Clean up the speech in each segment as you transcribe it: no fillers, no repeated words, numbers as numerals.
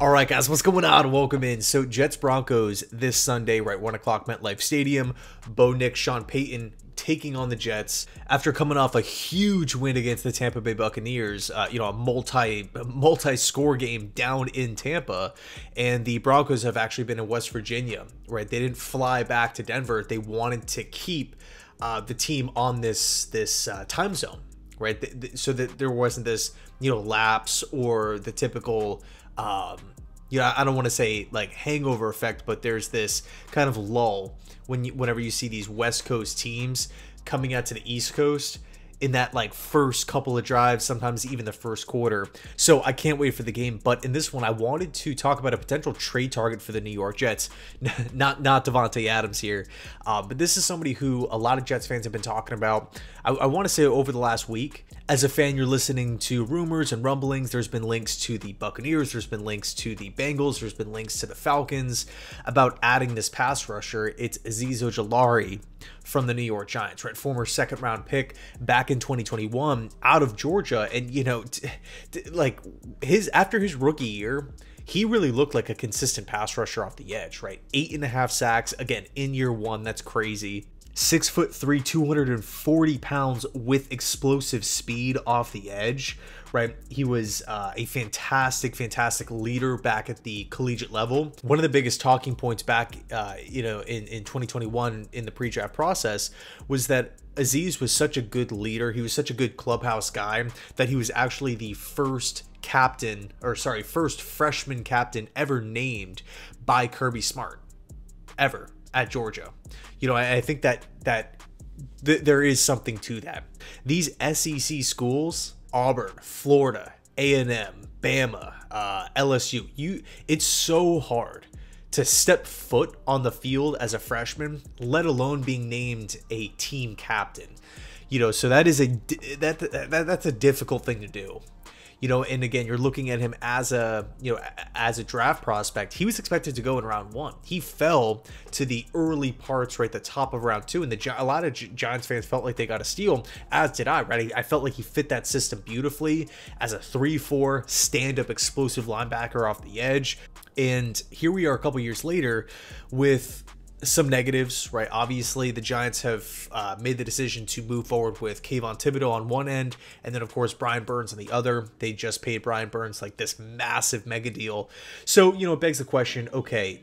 All right, guys, what's going on? Welcome in. So, Jets Broncos this Sunday, right, 1 o'clock, MetLife Stadium. Bo Nix, Sean Payton taking on the Jets after coming off a huge win against the Tampa Bay Buccaneers. A multi-score game down in Tampa, and the Broncos have actually been in West Virginia, right? They didn't fly back to Denver. They wanted to keep the team on this time zone, right? So that there wasn't this lapse or the typical. I don't want to say like hangover effect, but there's this kind of lull whenever you see these West Coast teams coming out to the East Coast in that like first couple of drives, sometimes even the first quarter. So I can't wait for the game. But in this one, I wanted to talk about a potential trade target for the New York Jets, not Devontae Adams here, but this is somebody who a lot of Jets fans have been talking about. I want to say over the last week. As a fan, you're listening to rumors and rumblings. There's been links to the Buccaneers. There's been links to the Bengals. There's been links to the Falcons about adding this pass rusher. It's Azeez Ojulari from the New York Giants, right? Former second-round pick back in 2021 out of Georgia. And, after his rookie year, he really looked like a consistent pass rusher off the edge, right? 8.5 sacks, again, in year one. That's crazy. 6'3", 240 pounds with explosive speed off the edge, right? He was a fantastic leader back at the collegiate level. One of the biggest talking points back, in 2021 in the pre-draft process was that Azeez was such a good leader. He was such a good clubhouse guy that he was actually the first freshman captain ever named by Kirby Smart, ever. At Georgia. I think that there is something to that. These SEC schools, Auburn, Florida, A&M, Bama, LSU, it's so hard to step foot on the field as a freshman, let alone being named a team captain. So that is that's a difficult thing to do. And again, you're looking at him as a draft prospect. He was expected to go in round 1. He fell to the early parts, right, the top of round 2, and a lot of Giants fans felt like they got a steal, as did I, right? I felt like he fit that system beautifully as a 3-4 stand-up explosive linebacker off the edge. And here we are a couple years later with some negatives, right? Obviously, the Giants have made the decision to move forward with Kayvon Thibodeau on one end, and then, of course, Brian Burns on the other. They just paid Brian Burns like this massive mega deal. So, it begs the question, okay,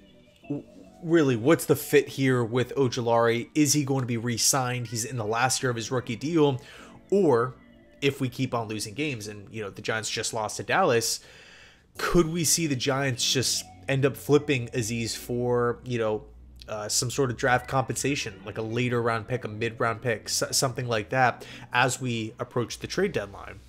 really, what's the fit here with Ojulari? Is he going to be re-signed? He's in the last year of his rookie deal. Or, if we keep on losing games, and, the Giants just lost to Dallas, could we see the Giants just end up flipping Azeez for, some sort of draft compensation, like a later round pick, a mid-round pick, something like that, as we approach the trade deadline?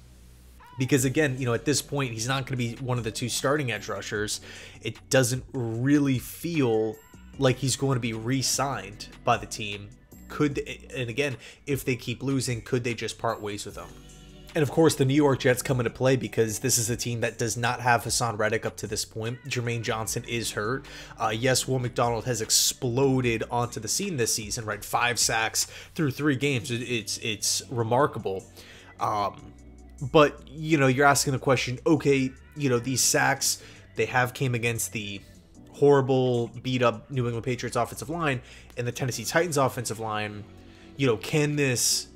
Because again, at this point, he's not going to be one of the two starting edge rushers. It doesn't really feel like he's going to be re-signed by the team. And again, if they keep losing, could they just part ways with him? And of course, the New York Jets come into play because this is a team that does not have Haason Reddick up to this point. Jermaine Johnson is hurt. Yes, McDonald has exploded onto the scene this season, right? 5 sacks through 3 games. It's remarkable. But, you're asking the question, okay, these sacks, they have came against the horrible, beat-up New England Patriots offensive line and the Tennessee Titans offensive line. Can this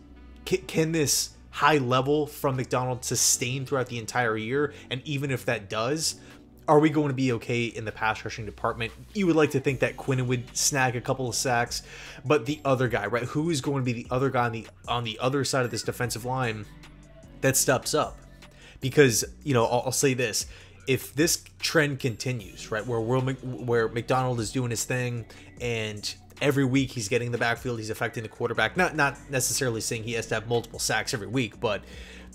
high level from McDonald sustain throughout the entire year? And even if that does, are we going to be okay in the pass rushing department? You would like to think that Quinnen would snag a couple of sacks, but the other guy, right? Who is going to be the other guy on the other side of this defensive line that steps up? Because, I'll say this. If this trend continues, right, where McDonald is doing his thing and every week he's getting the backfield, he's affecting the quarterback, not necessarily saying he has to have multiple sacks every week, but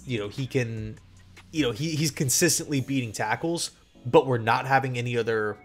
he can, he's consistently beating tackles, but we're not having any other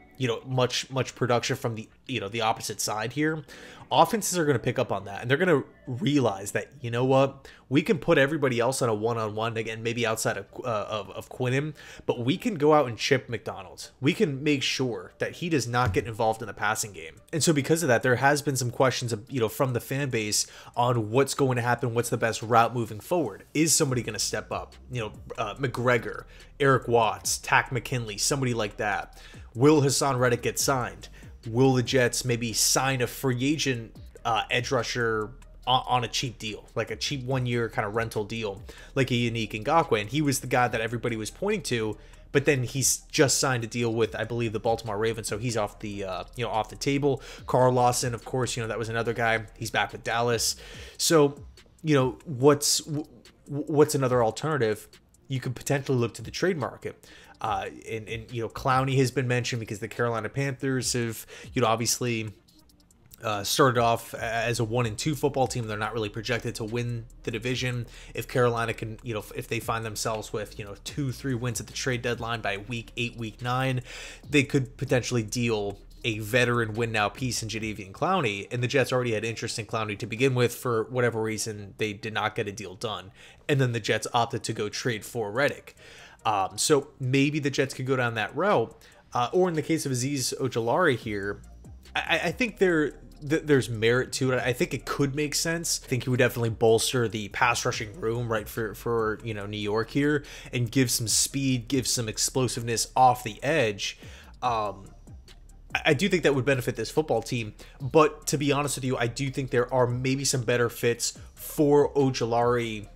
much production from the the opposite side here. offenses are going to pick up on that, and they're going to realize that, you know what, we can put everybody else on a one-on-one, again, maybe outside of Quinnen, but we can go out and chip McDonald. We can make sure that he does not get involved in the passing game. And so because of that, there has been some questions of, from the fan base on what's going to happen, what's the best route moving forward. Is somebody going to step up? McGregor, Eric Watts, Tack McKinley, somebody like that. Will Haason Reddick get signed? Will the Jets maybe sign a free agent edge rusher on a cheap deal, like a cheap 1-year kind of rental deal, like a Unique Ngakoue? And he was the guy that everybody was pointing to, but then he's just signed a deal with, I believe, the Baltimore Ravens, so he's off the off the table. Carl Lawson, of course, that was another guy. He's back with Dallas. So what's another alternative? You could potentially look to the trade market. And Clowny has been mentioned because the Carolina Panthers have, obviously started off as a 1-2 football team. They're not really projected to win the division. If Carolina can, if they find themselves with, 2-3 wins at the trade deadline by week 8, week 9, they could potentially deal a veteran win-now piece in Jadeveon Clowney, and the Jets already had interest in Clowney to begin with. For whatever reason, they did not get a deal done, and then the Jets opted to go trade for Reddick. So maybe the Jets could go down that route, or in the case of Azeez Ojulari here, I think there's merit to it. I think it could make sense. I think he would definitely bolster the pass rushing room, right, for New York here, and give some speed, give some explosiveness off the edge. I do think that would benefit this football team, but to be honest with you, I do think there are maybe some better fits for Ojulari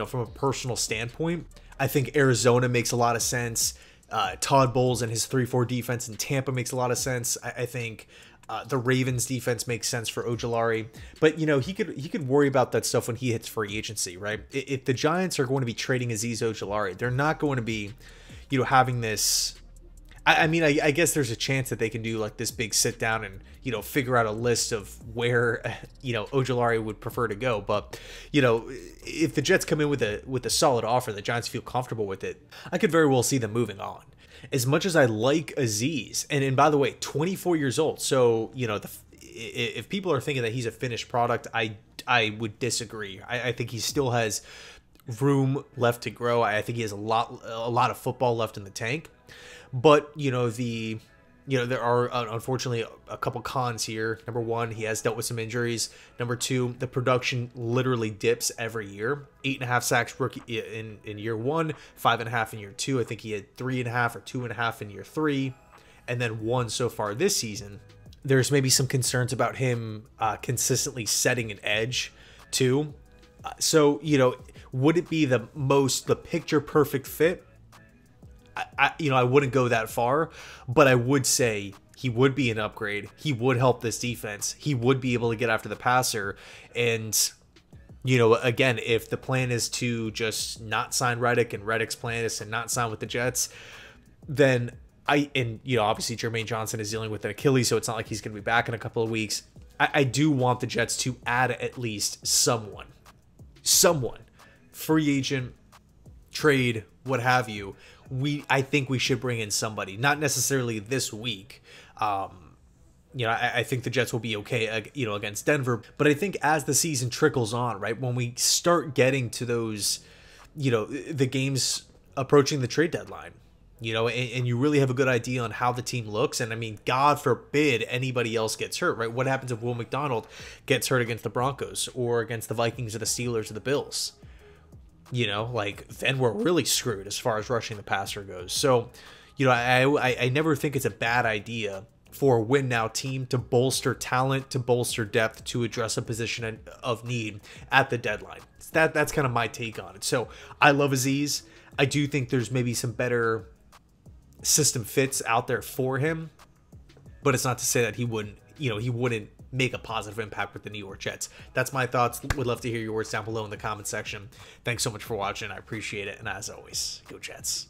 from a personal standpoint. I think Arizona makes a lot of sense. Todd Bowles and his 3-4 defense in Tampa makes a lot of sense. I think the Ravens defense makes sense for Ojulari, but he could worry about that stuff when he hits free agency, right? If the Giants are going to be trading Azeez Ojulari, they're not going to be, having this. I mean, I guess there's a chance that they can do like this big sit down and, figure out a list of where, Ojulari would prefer to go. But, if the Jets come in with a solid offer, the Giants feel comfortable with it, I could very well see them moving on. As much as I like Azeez, and by the way, 24 years old. So, if people are thinking that he's a finished product, I would disagree. I think he still has room left to grow. I think he has a lot of football left in the tank. But, there are unfortunately a couple cons here. Number one, he has dealt with some injuries. Number two, the production literally dips every year. 8.5 sacks rookie in year 1, 5.5 in year 2. I think he had 3.5 or 2.5 in year 3, and then 1 so far this season. There's maybe some concerns about him consistently setting an edge too. So, would it be the picture perfect fit? I wouldn't go that far, but I would say he would be an upgrade. He would help this defense. He would be able to get after the passer. And, again, if the plan is to just not sign Reddick and Reddick's plan is to not sign with the Jets, then obviously Jermaine Johnson is dealing with an Achilles, so it's not like he's going to be back in a couple of weeks. I do want the Jets to add at least someone, free agent, trade, what have you. I think we should bring in somebody, not necessarily this week. I think the Jets will be okay, against Denver. But I think as the season trickles on, right, when we start getting to those, the games approaching the trade deadline, and you really have a good idea on how the team looks. And I mean, God forbid anybody else gets hurt, right? What happens if Will McDonald gets hurt against the Broncos or against the Vikings or the Steelers or the Bills? Then we're really screwed as far as rushing the passer goes. So, I never think it's a bad idea for a win-now team to bolster talent, to bolster depth, to address a position of need at the deadline. That's kind of my take on it. So, I love Azeez. I do think there's maybe some better system fits out there for him, but it's not to say that he wouldn't make a positive impact with the New York Jets. That's my thoughts. Would love to hear your words down below in the comment section. Thanks so much for watching. I appreciate it. And as always, go Jets.